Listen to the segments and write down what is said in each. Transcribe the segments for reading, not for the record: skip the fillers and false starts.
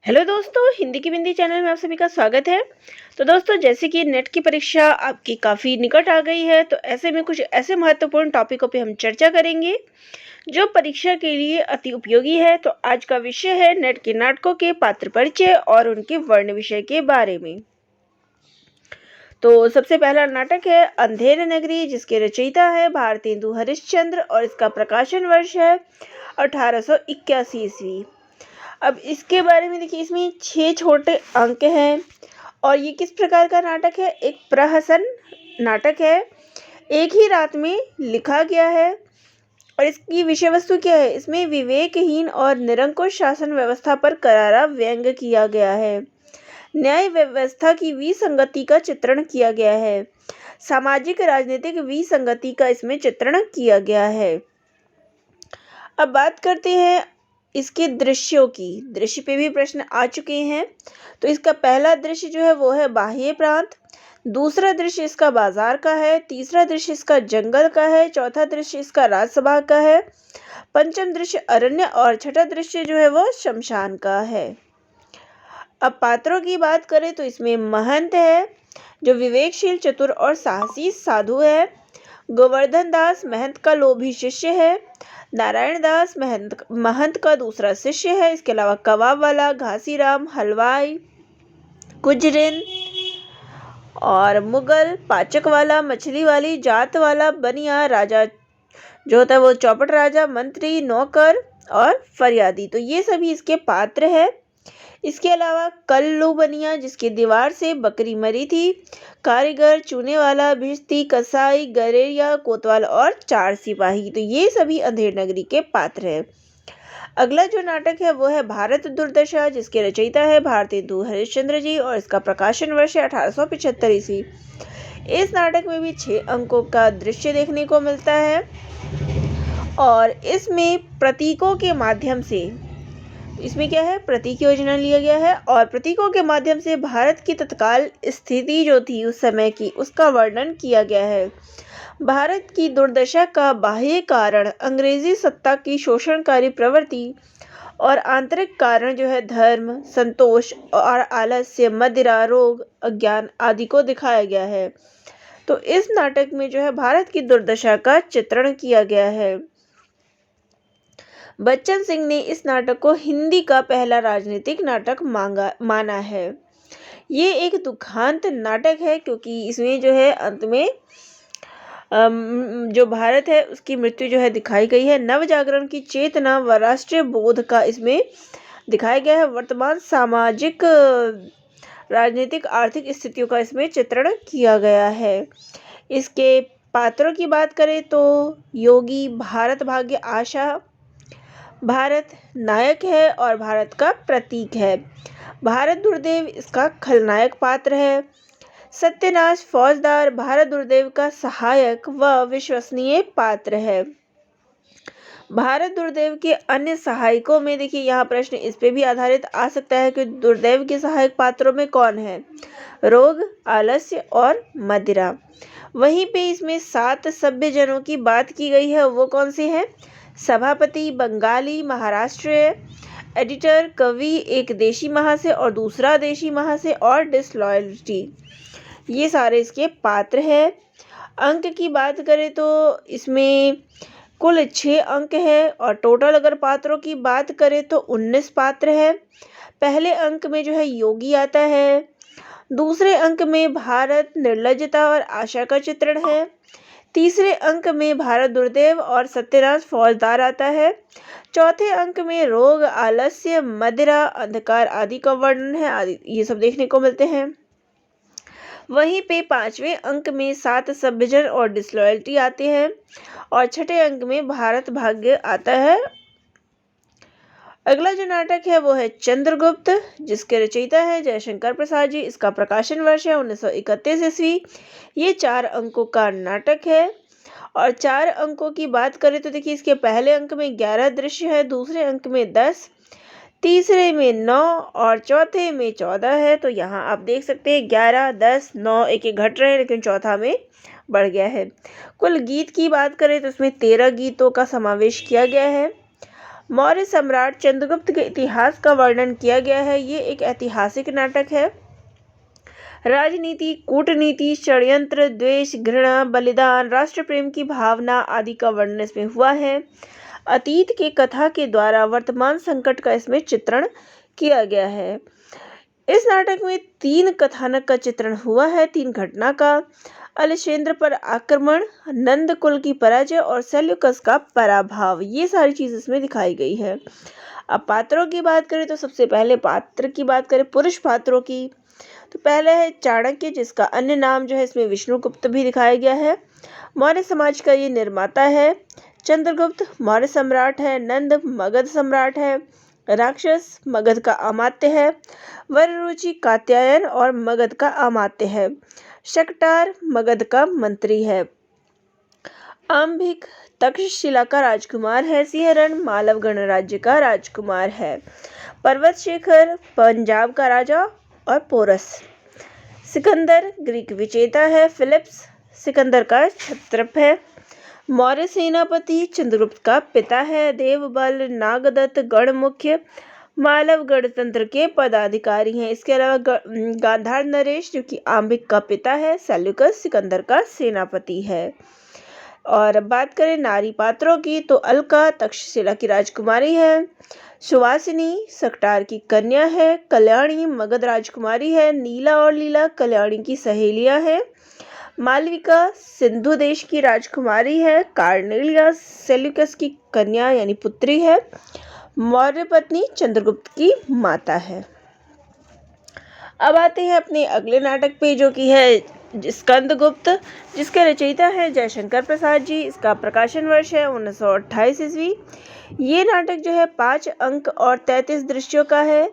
Hello दोस्तों, हिंदी की बिंदी channel में आप सभी का स्वागत है। तो दोस्तों, जैसे कि नेट की परीक्षा आपकी काफ़ी निकट आ गई है, तो ऐसे में कुछ ऐसे महत्वपूर्ण टॉपिकों पे हम चर्चा करेंगे जो परीक्षा के लिए अति उपयोगी है। तो आज का विषय है नेट के नाटकों के पात्र परिचय और उनके वर्ण विषय के बारे में। तो सबसे पहला नाटक है अंधेर नगरी, जिसके रचयिता है भारतेंदु हरिश्चंद्र और इसका प्रकाशन वर्ष है 1881 ईस्वी। अब इसके बारे में देखिए, इसमें 6 छोटे अंक हैं और ये किस प्रकार का नाटक है? एक प्रहसन नाटक है, एक ही रात में लिखा गया है। और इसकी विषय वस्तु क्या है? इसमें विवेकहीन और निरंकुश शासन व्यवस्था पर करारा व्यंग्य किया गया है। न्याय व्यवस्था की विसंगति का चित्रण किया गया है। सामाजिक राजनीतिक विसंगति का इसमें चित्रण किया गया है। अब बात करते हैं इसके दृश्यों की। दृश्य पे भी प्रश्न आ चुके हैं। तो इसका पहला दृश्य जो है वो है बाह्य प्रांत, दूसरा दृश्य इसका बाजार का है, तीसरा दृश्य इसका जंगल का है, चौथा दृश्य इसका राजसभा का है, पंचम दृश्य अरण्य और छठा दृश्य जो है वो शमशान का है। अब पात्रों की बात करें तो इसमें महंत है जो विवेकशील, चतुर और साहसी साधु है। गोवर्धन दास महंत का लोभी शिष्य है। नारायण दास महंत का दूसरा शिष्य है। इसके अलावा कबाब वाला, घासीराम, हलवाई, गुजरिन और मुगल, पाचक वाला, मछली वाली, जात वाला, बनिया, राजा जो होता है वो चौपट राजा, मंत्री, नौकर और फरियादी। तो ये सभी इसके पात्र है। इसके अलावा कल्लू बनिया, जिसकी दीवार से बकरी मरी थी, कारीगर, चूने वाला, भिश्ती, कसाई, गरेरिया, कोतवाल और 4 सिपाही। तो ये सभी अंधेर नगरी के पात्र हैं। अगला जो नाटक है वो है भारत दुर्दशा, जिसके रचयिता है भारतेंदु हरिश्चंद्र जी और इसका प्रकाशन वर्ष है 1875 ईस्वी। इस नाटक में भी 6 अंकों का दृश्य देखने को मिलता है और इसमें प्रतीकों के माध्यम से, इसमें क्या है, प्रतीक योजना लिया गया है और प्रतीकों के माध्यम से भारत की तत्काल स्थिति जो थी उस समय की, उसका वर्णन किया गया है। भारत की दुर्दशा का बाह्य कारण अंग्रेजी सत्ता की शोषणकारी प्रवृत्ति और आंतरिक कारण जो है धर्म, संतोष और आलस्य, मदिरा, रोग, अज्ञान आदि को दिखाया गया है। तो इस नाटक में जो है भारत की दुर्दशा का चित्रण किया गया है। बच्चन सिंह ने इस नाटक को हिंदी का पहला राजनीतिक नाटक माना है। ये एक दुखांत नाटक है क्योंकि इसमें जो है अंत में जो भारत है उसकी मृत्यु जो है दिखाई गई है। नव जागरण की चेतना व राष्ट्रीय बोध का इसमें दिखाया गया है। वर्तमान सामाजिक, राजनीतिक, आर्थिक स्थितियों का इसमें चित्रण किया गया है। इसके पात्रों की बात करें तो योगी, भारत भाग्य, आशा, भारत नायक है और भारत का प्रतीक है। भारत दुर्देव इसका खलनायक पात्र है। सत्यनाश फौजदार भारत दुर्देव का सहायक व विश्वसनीय पात्र है। भारत दुर्देव के अन्य सहायकों में देखिए, यहाँ प्रश्न इस पे भी आधारित आ सकता है कि दुर्देव के सहायक पात्रों में कौन है? रोग, आलस्य और मदिरा। वहीं पे इसमें 7 सभ्य जनों की बात की गई है। वो कौन से हैं? सभापति, बंगाली, महाराष्ट्रीय, एडिटर, कवि, एक देशी महा से और दूसरा देशी महा से और डिसलॉयल्टी। ये सारे इसके पात्र हैं। अंक की बात करें तो इसमें कुल 6 अंक है और टोटल अगर पात्रों की बात करें तो 19 पात्र है। पहले अंक में जो है योगी आता है, दूसरे अंक में भारत, निर्लजता और आशा का चित्रण है, तीसरे अंक में भारत दुर्देव और सत्यनाश फौजदार आता है, चौथे अंक में रोग, आलस्य, मदिरा, अंधकार आदि का वर्णन है, आदि ये सब देखने को मिलते हैं। वहीं पे 5वें अंक में 7 सभ्यजन और डिसलॉयल्टी आते हैं और छठे अंक में भारत भाग्य आता है। अगला जो नाटक है वो है चंद्रगुप्त, जिसके रचयिता है जयशंकर प्रसाद जी। इसका प्रकाशन वर्ष है 1931 ईस्वी। ये 4 अंकों का नाटक है और 4 अंकों की बात करें तो देखिए, इसके पहले अंक में 11 दृश्य है, दूसरे अंक में 10, तीसरे में 9 और चौथे में 14 है। तो यहाँ आप देख सकते हैं 11, 10, 9 एक एक घट रहे हैं, लेकिन चौथा में बढ़ गया है। कुल गीत की बात करें तो इसमें 13 गीतों का समावेश किया गया है। मौर्य सम्राट चंद्रगुप्त के इतिहास का वर्णन किया गया है। ये एक ऐतिहासिक नाटक है। राजनीति, कूटनीति, षड्यंत्र, द्वेष, घृणा, बलिदान, राष्ट्र प्रेम की भावना आदि का वर्णन इसमें हुआ है। अतीत के कथा के द्वारा वर्तमान संकट का इसमें चित्रण किया गया है। इस नाटक में 3 कथानक का चित्रण हुआ है, 3 घटना का। अलेक्जेंद्र पर आक्रमण, नंद कुल की पराजय और सेल्यूकस का पराभव, ये सारी चीज इसमें दिखाई गई है। अब पात्रों की बात करें तो सबसे पहले पात्र की बात करें पुरुष पात्रों की, तो पहले है चाणक्य, जिसका अन्य नाम जो है इसमें विष्णुगुप्त भी दिखाया गया है। मौर्य समाज का ये निर्माता है। चंद्रगुप्त मौर्य सम्राट है। नंद मगध सम्राट है। राक्षस मगध का अमात्य है। वररुचि कात्यायन और मगध का अमात्य है। शकटार मगध का मंत्री है। अंबिक तक्षशिला का राजकुमार है। सिंहरण मालव गणराज्य का राजकुमार है। पर्वत शेखर पंजाब का राजा और पोरस। सिकंदर ग्रीक विजेता है। फिलिप्स सिकंदर का क्षत्रप है। मौर्य सेनापति चंद्रगुप्त का पिता है। देवबल नागदत्त गण मुख्य मालव गणतंत्र के पदाधिकारी हैं। इसके अलावा गांधार नरेश जो कि आंबिक का पिता है। सेल्यूकस सिकंदर का सेनापति है। और बात करें नारी पात्रों की तो अलका तक्षशिला की राजकुमारी है। सुवासिनी सकटार की कन्या है। कल्याणी मगध राजकुमारी है। नीला और लीला कल्याणी की सहेलियां हैं। मालविका सिंधु देश की राजकुमारी है। कार्नेलिया सेल्यूकस की कन्या यानी पुत्री है। मौर्य पत्नी चंद्रगुप्त की माता है। अब आते हैं अपने अगले नाटक पे जो कि है स्कंदगुप्त, जिसके रचयिता है जयशंकर प्रसाद जी। इसका प्रकाशन वर्ष है 1928 ईस्वी। ये नाटक जो है 5 अंक और 33 दृश्यों का है।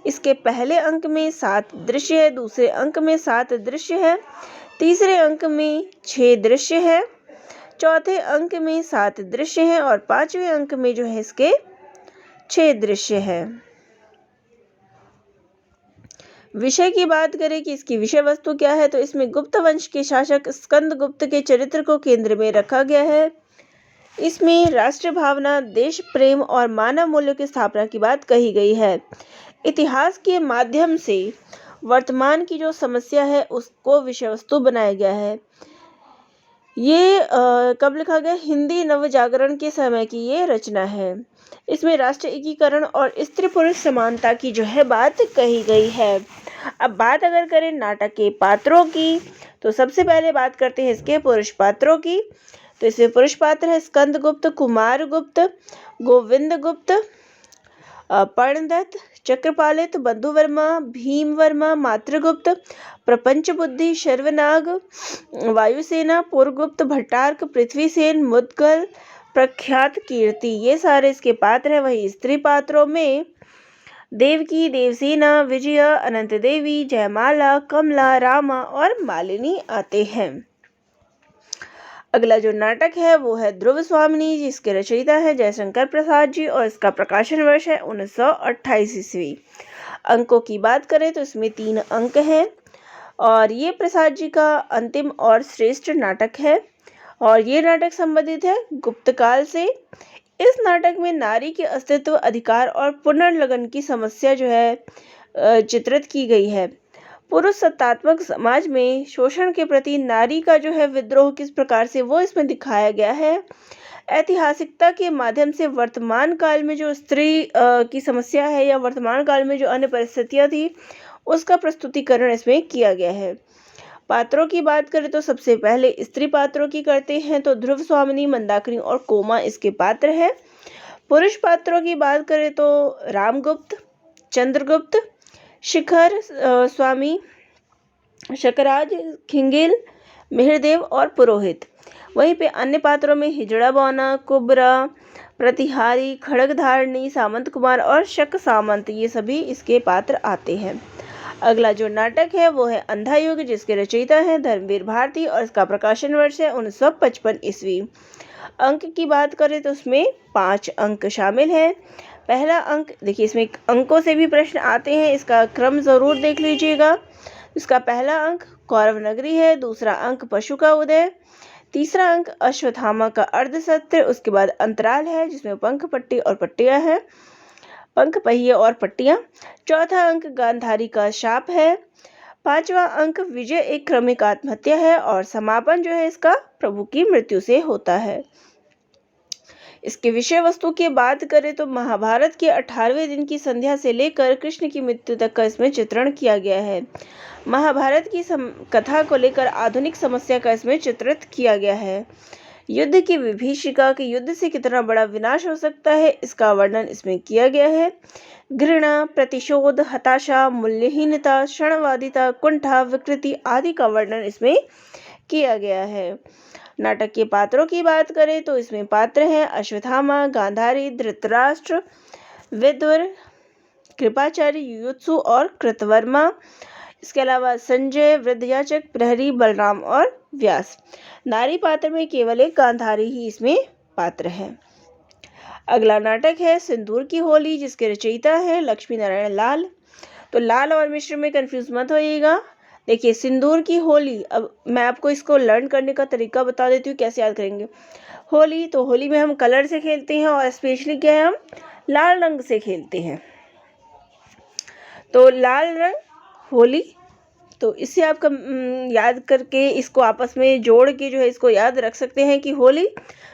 इसके पहले अंक में 7 दृश्य है, दूसरे अंक में 7 दृश्य है, तीसरे अंक में 6 दृश्य है, चौथे अंक में 7 दृश्य है और 5वें अंक में जो है इसके 6 दृश्य है। विषय की बात करें कि इसकी विषय वस्तु क्या है, तो इसमें गुप्त वंश के शासक स्कंदगुप्त के चरित्र को केंद्र में रखा गया है। इसमें राष्ट्र भावना, देश प्रेम और मानव मूल्यों की स्थापना की बात कही गई है। इतिहास के माध्यम से वर्तमान की जो समस्या है उसको विषय वस्तु बनाया गया है। ये कब लिखा गया? हिंदी नव जागरण के समय की ये रचना है। इसमें राष्ट्र एकीकरण और स्त्री पुरुष समानता की जो है बात कही गई है। अब बात अगर करें नाटक के पात्रों की तो सबसे पहले बात करते हैं इसके पुरुष पात्रों की। तो इसमें पुरुष पात्र है स्कंदगुप्त, कुमारगुप्त, गोविंदगुप्त, पर्णदत्त, चक्रपालित, बंधुवर्मा, भीमवर्मा, मातृगुप्त, प्रपंच बुद्धि, शर्वनाग, वायुसेना, पुरगुप्त, भट्टार्क, पृथ्वीसेन, मुद्गल, प्रख्यात कीर्ति, ये सारे इसके पात्र हैं। वही स्त्री पात्रों में देवकी, देवसेना, विजया, अनंत देवी, जयमाला, कमला, रामा और मालिनी आते हैं। अगला जो नाटक है वो है ध्रुव स्वामिनी, जिसके रचयिता है जयशंकर प्रसाद जी और इसका प्रकाशन वर्ष है 1928 ईस्वी। अंकों की बात करें तो इसमें 3 अंक हैं और ये प्रसाद जी का अंतिम और श्रेष्ठ नाटक है और ये नाटक संबंधित है गुप्त काल से। इस नाटक में नारी के अस्तित्व, अधिकार और पुनर्लगन की समस्या जो है चित्रित की गई है। पुरुष सत्तात्मक समाज में शोषण के प्रति नारी का जो है विद्रोह किस प्रकार से वो इसमें दिखाया गया है। ऐतिहासिकता के माध्यम से वर्तमान काल में जो स्त्री की समस्या है या वर्तमान काल में जो अन्य परिस्थितियां थी उसका प्रस्तुतिकरण इसमें किया गया है। पात्रों की बात करें तो सबसे पहले स्त्री पात्रों की करते हैं तो ध्रुव स्वामिनी, मंदाकिनी और कोमा इसके पात्र हैं। पुरुष पात्रों की बात करें तो रामगुप्त, चंद्रगुप्त, शिखर स्वामी, शकराज, खिंगिल, मिहिरदेव और पुरोहित। वहीं पे अन्य पात्रों में हिजड़ा बौना, कुब्रा, प्रतिहारी, खड़गधारणी, सामंत कुमार और शक सामंत, ये सभी इसके पात्र आते हैं। अगला जो नाटक है वो है अंधा युग, जिसके रचयिता है धर्मवीर भारती और इसका प्रकाशन वर्ष है 1955 ईस्वी। अंक की बात करें तो उसमें 5 अंक शामिल हैं। पहला अंक देखिए, इसमें अंकों से भी प्रश्न आते हैं, इसका क्रम जरूर देख लीजिएगा। इसका पहला अंक कौरव नगरी है, दूसरा अंक पशु का उदय, तीसरा अंक अश्वत्थामा का अर्धसत्य, उसके बाद अंतराल है जिसमें पंख पट्टी और पट्टियां हैं, पंख पहिए और पट्टियां। चौथा अंक गांधारी का शाप है। पांचवा अंक विजय एक क्रमिक आत्महत्या है और समापन जो है इसका प्रभु की मृत्यु से होता है। इसके विषय वस्तु की बात करें तो महाभारत के 18वें दिन की संध्या से लेकर कृष्ण की मृत्यु तक का इसमें चित्रण किया गया है। महाभारत की कथा को लेकर आधुनिक समस्या का इसमें चित्रित किया गया है। युद्ध की विभीषिका के युद्ध से कितना बड़ा विनाश हो सकता है इसका वर्णन इसमें किया गया है। घृणा, प्रतिशोध, हताशा, मूल्यहीनता, क्षणवादिता, कुंठा, विकृति आदि का वर्णन इसमें किया गया है। नाटक के पात्रों की बात करें तो इसमें पात्र हैं अश्वत्थामा, गांधारी, धृतराष्ट्र, विदुर, कृपाचार्य, युयुत्सु और कृतवर्मा। इसके अलावा संजय, वृद्धयाचक, प्रहरी, बलराम और व्यास। नारी पात्र में केवल एक गांधारी ही इसमें पात्र है। अगला नाटक है सिंदूर की होली, जिसके रचयिता है लक्ष्मी नारायण लाल। तो लाल और मिश्र में कंफ्यूज मत होइएगा। देखिए सिंदूर की होली, अब मैं आपको इसको लर्न करने का तरीका बता देती हूँ कैसे याद करेंगे। होली, तो होली में हम कलर से खेलते हैं और स्पेशली क्या है, हम लाल रंग से खेलते हैं। तो लाल रंग होली, तो इससे आपका याद करके इसको आपस में जोड़ के जो है इसको याद रख सकते हैं कि होली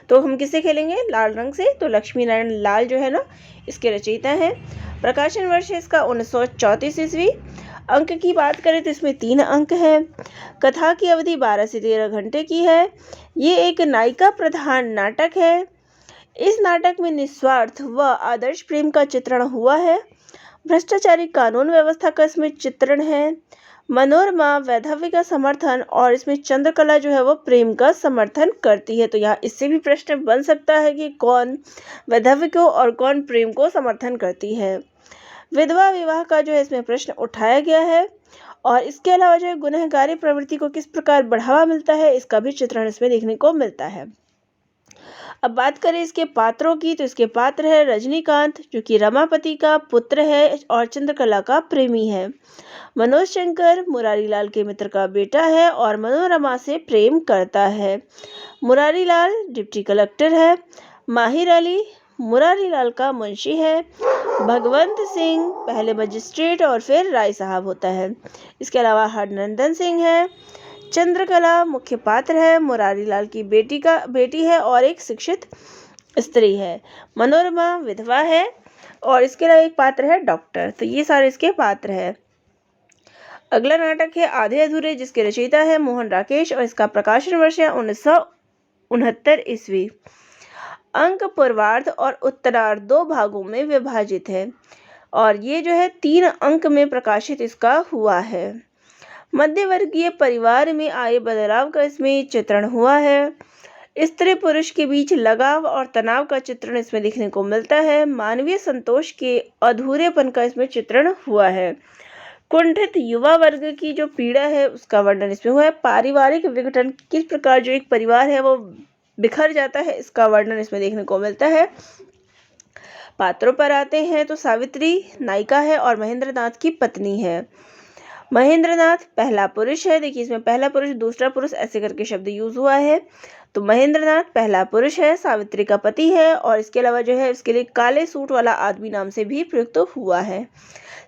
तो हम किससे खेलेंगे, लाल रंग से। तो लक्ष्मी नारायण लाल जो है ना इसके रचयिता हैं। प्रकाशन वर्ष है इसका 1934 ईस्वी। अंक की बात करें तो इसमें 3 अंक हैं। कथा की अवधि 12 से 13 घंटे की है। ये एक नायिका प्रधान नाटक है। इस नाटक में निस्वार्थ व आदर्श प्रेम का चित्रण हुआ है। भ्रष्टाचारी कानून व्यवस्था का इसमें चित्रण है। मनोरमा वैधव्य का समर्थन और इसमें चंद्रकला जो है वो प्रेम का समर्थन करती है। तो यहाँ इससे भी प्रश्न बन सकता है कि कौन वैधव्य को और कौन प्रेम को समर्थन करती है। विधवा विवाह का जो है इसमें प्रश्न उठाया गया है और इसके अलावा जो है गुनहगारी प्रवृत्ति को किस प्रकार बढ़ावा मिलता है इसका भी चित्रण इसमें देखने को मिलता है। अब बात करें इसके पात्रों की, तो इसके पात्र है रजनीकांत जो कि रमापति का पुत्र है और चंद्रकला का प्रेमी है। मनोज शंकर मुरारीलाल के मित्र का बेटा है और मनोरमा से प्रेम करता है। मुरारीलाल डिप्टी कलेक्टर है। माहिर अली मुरारीलाल का मुंशी है। भगवंत सिंह पहले मजिस्ट्रेट और फिर राय साहब होता है। इसके अलावा हरनंदन सिंह है। चंद्रकला मुख्य पात्र है, मुरारीलाल की बेटी है और एक शिक्षित स्त्री है। मनोरमा विधवा है और इसके अलावा एक पात्र है डॉक्टर। तो ये सारे इसके पात्र है। अगला नाटक है आधे अधूरे, जिसके रचयिता है मोहन राकेश और इसका प्रकाशन वर्ष है 1969 ईस्वी। अंक पूर्वार्ध और उत्तरार्ध 2 भागों में विभाजित है और ये जो है 3 अंक में प्रकाशित इसका हुआ है। मध्यवर्गीय परिवार में आए बदलाव का इसमें चित्रण हुआ है। स्त्री पुरुष के बीच लगाव और तनाव का चित्रण इसमें देखने को मिलता है। मानवीय संतोष के अधूरेपन का इसमें चित्रण हुआ है। कुंठित युवा वर्ग की जो पीड़ा है उसका वर्णन इसमें हुआ है। पारिवारिक विघटन, किस प्रकार जो एक परिवार है वो बिखर जाता है, इसका वर्णन इसमें देखने को मिलता है। पात्रों पर आते हैं तो सावित्री नायिका है और महेंद्रनाथ की पत्नी है। महेंद्रनाथ पहला पुरुष है। देखिए इसमें पहला पुरुष, दूसरा पुरुष ऐसे करके शब्द यूज हुआ है। तो महेंद्रनाथ पहला पुरुष है, सावित्री का पति है और इसके अलावा जो है उसके लिए काले सूट वाला आदमी नाम से भी प्रयुक्त हुआ है।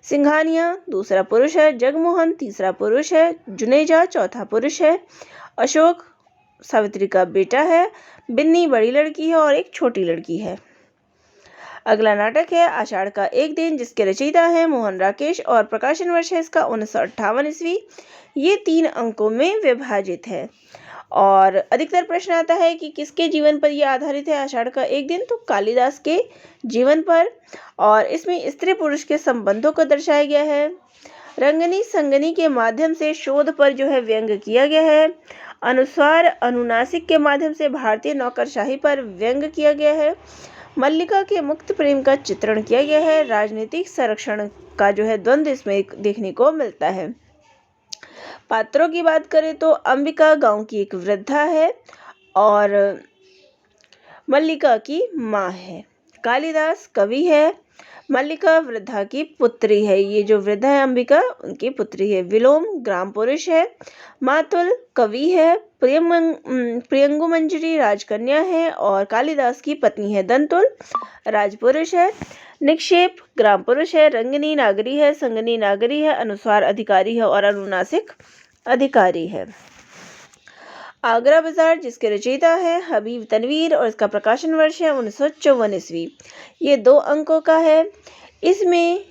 सिंघानिया दूसरा पुरुष है। जगमोहन तीसरा पुरुष है। जुनेजा चौथा पुरुष है। अशोक सावित्री का बेटा है। बिन्नी बड़ी लड़की है और एक छोटी लड़की है। अगला नाटक है आषाढ़ का एक दिन, जिसके रचयिता है मोहन राकेश और प्रकाशन वर्ष है इसका 1958 ईस्वी। ये 3 अंकों में विभाजित है और अधिकतर प्रश्न आता है कि किसके जीवन पर यह आधारित है आषाढ़ का एक दिन, तो कालिदास के जीवन पर और इसमें स्त्री पुरुष के संबंधों को दर्शाया गया है। रंगनी संगनी के माध्यम से शोध पर जो है व्यंग किया गया है। अनुस्वार अनुनासिक के माध्यम से भारतीय नौकरशाही पर व्यंग किया गया है। मल्लिका के मुक्त प्रेम का चित्रण किया गया है। राजनीतिक संरक्षण का जो है द्वंद्व इसमें देखने को मिलता है। पात्रों की बात करें तो अंबिका गांव की एक वृद्धा है और मल्लिका की माँ है। कालिदास कवि है। मल्लिका वृद्धा की पुत्री है। ये जो वृद्धा है अंबिका उनकी पुत्री है। विलोम ग्राम पुरुष है। मातुल कवि है। प्रियंगु मंजरी राजकन्या है और कालिदास की पत्नी है। दंतुल राजपुरुष है। निक्षेप ग्राम पुरुष है। रंगनी नागरी है। संगनी नागरी है। अनुस्वार अधिकारी है और अनुनासिक अधिकारी है। आगरा बाजार जिसके रचयिता है हबीब तनवीर और इसका प्रकाशन वर्ष है 1954 ईस्वी। ये 2 अंकों का है। इसमें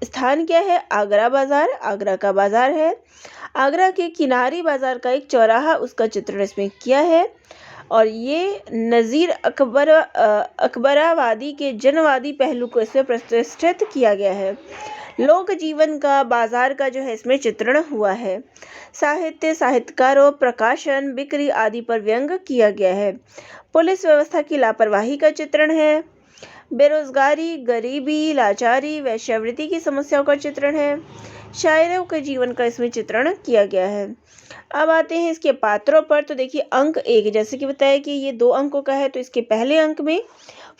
स्थान क्या है? आगरा बाजार, आगरा का बाजार है। आगरा के किनारी बाजार का एक चौराहा, उसका चित्रण इसमें किया है और ये नज़ीर अकबराबादी के जनवादी पहलू को इसमें प्रतिष्ठित किया गया है। लोक जीवन का, बाजार का जो है इसमें चित्रण हुआ है। साहित्य, साहित्यकारों, प्रकाशन, बिक्री आदि पर व्यंग किया गया है। पुलिस व्यवस्था की लापरवाही का चित्रण है। बेरोजगारी, गरीबी, लाचारी, वेश्यावृत्ति की समस्याओं का चित्रण है। शायरों के जीवन का इसमें चित्रण किया गया है। अब आते हैं इसके पात्रों पर। तो देखिए अंक 1, जैसे कि बताया कि ये 2 अंकों का है, तो इसके पहले अंक में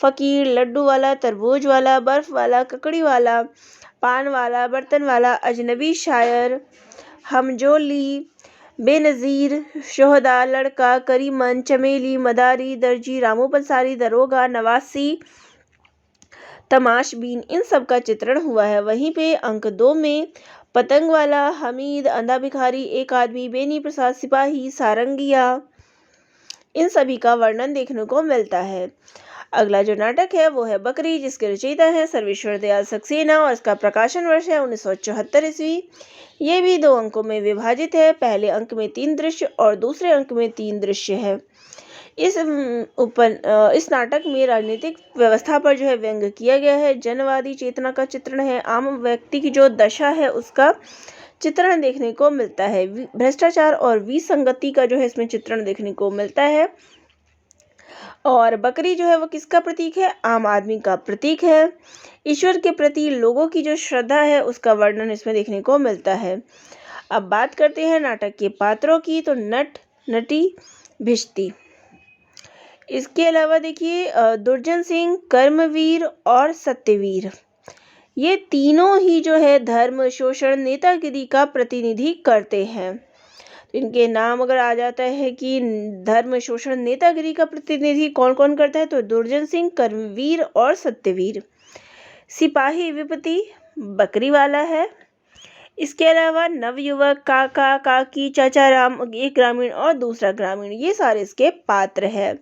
फकीर, लड्डू वाला, तरबूज वाला, बर्फ वाला, ककड़ी वाला, पान वाला, बर्तन वाला, अजनबी शायर, हमजोली, बेनज़ीर, शोहदा, लड़का, करीमन, चमेली, मदारी, दर्जी, रामू पंसारी, दरोगा, नवासी, तमाशबीन, इन सब का चित्रण हुआ है। वहीं पे अंक 2 में पतंग वाला, हमीद, अंधा भिखारी, एक आदमी, बेनी प्रसाद, सिपाही, सारंगिया, इन सभी का वर्णन देखने को मिलता है। अगला जो नाटक है वो है बकरी जिसके रचयिता है सर्वेश्वर दयाल सक्सेना और इसका प्रकाशन वर्ष है 1974 ईस्वी। ये भी 2 अंकों में विभाजित है। पहले अंक में 3 दृश्य और दूसरे अंक में 3 दृश्य है। इस नाटक में राजनीतिक व्यवस्था पर जो है व्यंग किया गया है। जनवादी चेतना का चित्रण है। आम व्यक्ति की जो दशा है उसका चित्रण देखने को मिलता है। भ्रष्टाचार और विसंगति का जो है इसमें चित्रण देखने को मिलता है। और बकरी जो है वो किसका प्रतीक है? आम आदमी का प्रतीक है। ईश्वर के प्रति लोगों की जो श्रद्धा है उसका वर्णन इसमें देखने को मिलता है। अब बात करते हैं नाटक के पात्रों की। तो नट, नटी, भिश्ती। इसके अलावा देखिए दुर्जन सिंह, कर्मवीर और सत्यवीर, ये तीनों ही जो है धर्म, शोषण, नेतागिरी का प्रतिनिधि करते हैं। तो इनके नाम अगर आ जाता है कि धर्म, शोषण, नेतागिरी का प्रतिनिधि कौन कौन करता है, तो दुर्जन सिंह, कर्मवीर और सत्यवीर। सिपाही विपत्ति बकरी वाला है। इसके अलावा नवयुवक, काका, काकी, चाचा राम, एक ग्रामीण और दूसरा ग्रामीण, ये सारे इसके पात्र हैं।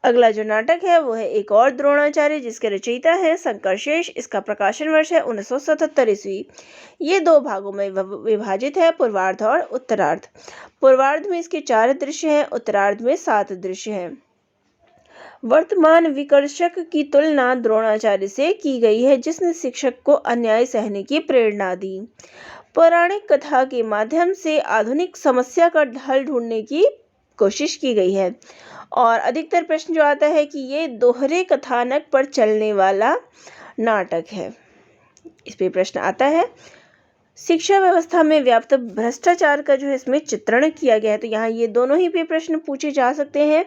अगला जो नाटक है वो है एक और द्रोणाचार्य जिसके रचयिता है शंकरशेष। इसका प्रकाशन वर्ष है 1977 ईस्वी। ये 2 भागों में विभाजित है, पूर्वार्ध और उत्तरार्ध। पूर्वार्ध में इसके 4 दृश्य हैं, उत्तरार्ध में 7 दृश्य हैं। वर्तमान विकर्षक की तुलना द्रोणाचार्य से की गई है जिसने शिक्षक को अन्याय सहने की प्रेरणा दी। पौराणिक कथा के माध्यम से आधुनिक समस्या का हल ढूंढने की कोशिश की गई है। और अधिकतर प्रश्न जो आता है कि ये दोहरे कथानक पर चलने वाला नाटक है, इस पे प्रश्न आता है। शिक्षा व्यवस्था में व्याप्त भ्रष्टाचार का जो है इसमें चित्रण किया गया है। तो यहाँ ये दोनों ही पे प्रश्न पूछे जा सकते हैं।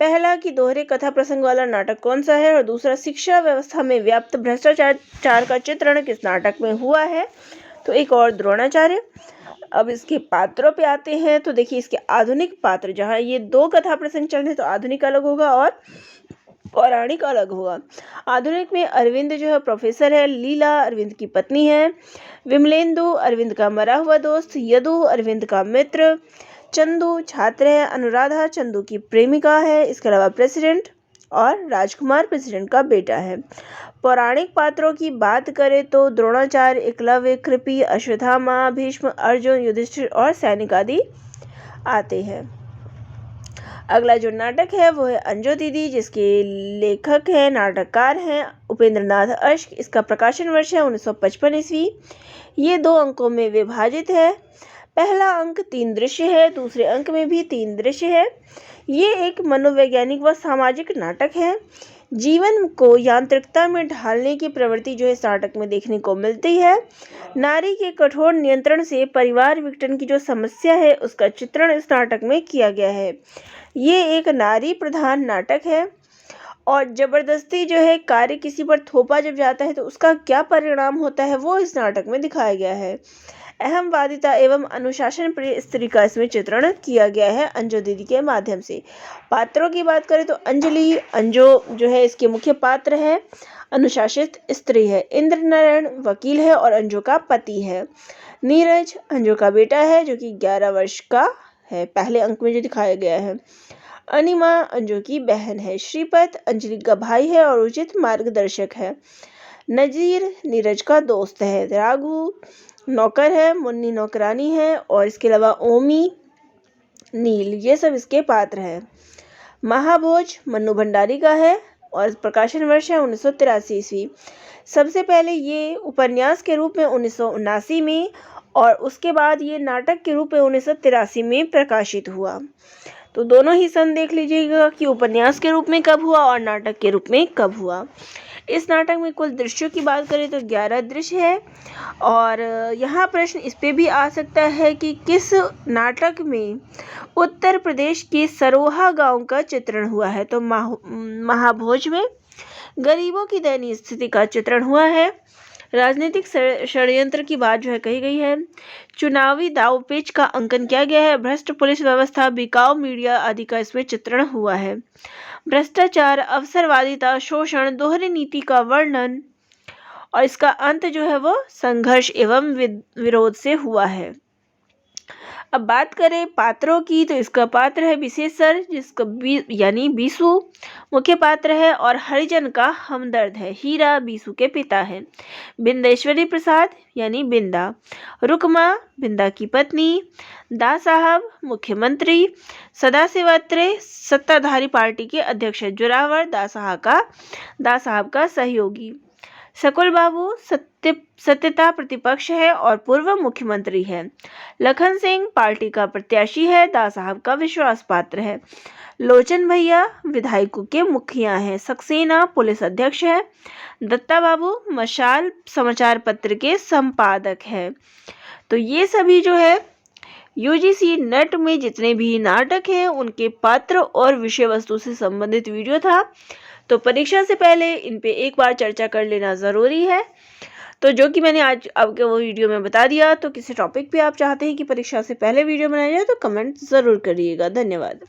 पहला कि दोहरे कथा प्रसंग वाला नाटक कौन सा है, और दूसरा शिक्षा व्यवस्था में व्याप्त भ्रष्टाचार का चित्रण किस नाटक में हुआ है। तो एक और द्रोणाचार्य। अब इसके पात्रों पे आते हैं। तो देखिए इसके आधुनिक पात्र, जहाँ ये 2 कथा प्रसंग चल रहे हैं तो आधुनिक अलग होगा और पौराणिक अलग होगा। आधुनिक में अरविंद जो है प्रोफेसर है, लीला अरविंद की पत्नी है, विमलेंदु अरविंद का मरा हुआ दोस्त, यदु अरविंद का मित्र, चंदू छात्र है, अनुराधा चंदू की प्रेमिका है, इसके अलावा प्रेसिडेंट और राजकुमार प्रेसिडेंट का बेटा है। पौराणिक पात्रों की बात करें तो द्रोणाचार्य, एकलव्य, कृपि, अश्वत्थामा, भीष्म, अर्जुन, युधिष्ठिर और सैनिक आदि आते हैं। अगला जो नाटक है वो है अंजो दीदी जिसके लेखक हैं, नाटककार हैं उपेंद्र नाथ अश्क। इसका प्रकाशन वर्ष है 1955 ईस्वी। ये 2 अंकों में विभाजित है। पहला अंक 3 दृश्य है, दूसरे अंक में भी 3 दृश्य है। ये एक मनोवैज्ञानिक व सामाजिक नाटक है। जीवन को यांत्रिकता में ढालने की प्रवृत्ति जो इस नाटक में देखने को मिलती है। नारी के कठोर नियंत्रण से परिवार विघटन की जो समस्या है उसका चित्रण इस नाटक में किया गया है। ये एक नारी प्रधान नाटक है और जबरदस्ती जो है कार्य किसी पर थोपा जब जाता है तो उसका क्या परिणाम होता है वो इस नाटक में दिखाया गया है। अहमवादिता एवं अनुशासन प्रिय स्त्री का इसमें चित्रण किया गया है अंजू दीदी के माध्यम से। पात्रों की बात करें तो अंजू जो है इसके मुख्य पात्र है, अनुशासित स्त्री है। इंद्र नारायण वकील है और अंजू का पति है। नीरज अंजू का बेटा है जो कि 11 वर्ष का है, पहले अंक में जो दिखाया गया है। अनिमा अंजू की बहन है। श्रीपत अंजलि का भाई है और उचित मार्गदर्शक है। नजीर नीरज का दोस्त है। राघु नौकर है, मुन्नी नौकरानी है और इसके अलावा ओमी, नील, ये सब इसके पात्र हैं। महाभोज मन्नू भंडारी का है और प्रकाशन वर्ष है 1983 ईस्वी। सबसे पहले ये उपन्यास के रूप में 1979 में और उसके बाद ये नाटक के रूप में 1983 में प्रकाशित हुआ। तो दोनों ही सन देख लीजिएगा कि उपन्यास के रूप में कब हुआ और नाटक के रूप में कब हुआ। इस नाटक में कुल दृश्यों की बात करें तो 11 दृश्य है और यहाँ प्रश्न इस पे भी आ सकता है कि किस नाटक में उत्तर प्रदेश के सरोहा गांव का चित्रण हुआ है। तो महाभोज में गरीबों की दयनीय स्थिति का चित्रण हुआ है। राजनीतिक षड्यंत्र की बात जो है कही गई है। चुनावी दावपेच का अंकन किया गया है। भ्रष्ट पुलिस व्यवस्था, बिकाऊ मीडिया आदि का इसमें चित्रण हुआ है। भ्रष्टाचार, अवसरवादिता, शोषण, दोहरी नीति का वर्णन और इसका अंत जो है वो संघर्ष एवं विरोध से हुआ है। अब बात करें पात्रों की तो इसका पात्र है विशेषर जिसका यानी बीसू मुख्य पात्र है और हरिजन का हमदर्द है। हीरा बीसू के पिता है। बिंदेश्वरी प्रसाद यानी बिंदा, रुकमा बिंदा की पत्नी, दा साहब मुख्यमंत्री, सदाशिव अत्रे सत्ताधारी पार्टी के अध्यक्ष है। जोरावर दा साहब का सहयोगी। शकुल बाबू सत्यता प्रतिपक्ष है और पूर्व मुख्यमंत्री है। लखन सिंह पार्टी का प्रत्याशी है, दा साहब का विश्वास पात्र है। लोचन भैया विधायकों के मुखिया हैं। सक्सेना पुलिस अध्यक्ष है। दत्ता बाबू मशाल समाचार पत्र के संपादक है। तो ये सभी जो है यूजीसी नेट में जितने भी नाटक हैं उनके पात्र और विषय वस्तु से संबंधित वीडियो था। तो परीक्षा से पहले इन पे एक बार चर्चा कर लेना ज़रूरी है। तो जो कि मैंने आज आपके वो वीडियो में बता दिया। तो किसी टॉपिक पे आप चाहते हैं कि परीक्षा से पहले वीडियो बनाया जाए तो कमेंट ज़रूर करिएगा। धन्यवाद।